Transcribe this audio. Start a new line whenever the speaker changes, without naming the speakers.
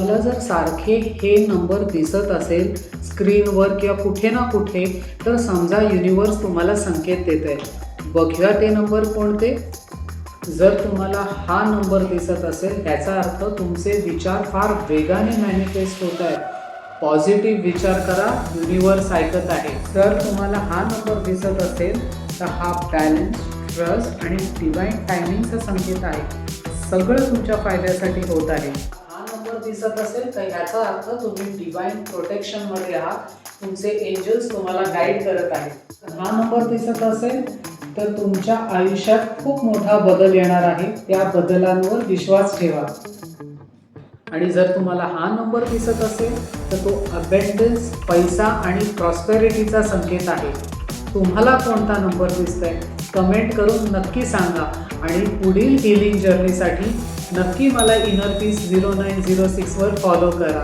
तुम्हाला जर सारखे हे नंबर दिसत असेल स्क्रीनवर किंवा कुठे ना कुठे, तर समजा युनिवर्स तुम्हाला संकेत देत आहे. बघूया ते नंबर कोणते. जर तुम्हाला हा नंबर दिसत असेल ह्याचा अर्थ तुमचे विचार फार वेगाने मॅनिफेस्ट होत आहेत. पॉझिटिव्ह विचार करा, युनिवर्स ऐकत आहे. जर तुम्हाला हा नंबर दिसत असेल तर हा बॅलन्स, ट्रस्ट आणि डिवाइन टायमिंगचा संकेत आहे. सगळं तुमच्या फायद्यासाठी होत आहे. हा नंबर दिसत असेल तर ह्याचा अर्थ तुम्ही डिवाइन प्रोटेक्शनमध्ये आहात. तुमचे एंजल्स तुम्हाला गाईड करत आहेत. हा नंबर दिसत असेल तर तुमच्या आयुष्यात खूप मोठा बदल येणार आहे. त्या बदलांवर विश्वास ठेवा. आणि जर तुम्हाला हा नंबर दिसत असेल तर तो अबंडन्स, पैसा आणि प्रॉस्पेरिटीचा संकेत आहे. तुम्हाला कोणता नंबर दिसतोय कमेंट करून नक्की सांगा. आणि पुढील हिलिंग जर्नीसाठी नक्की मला इनर पीस 0906 वर फॉलो करा.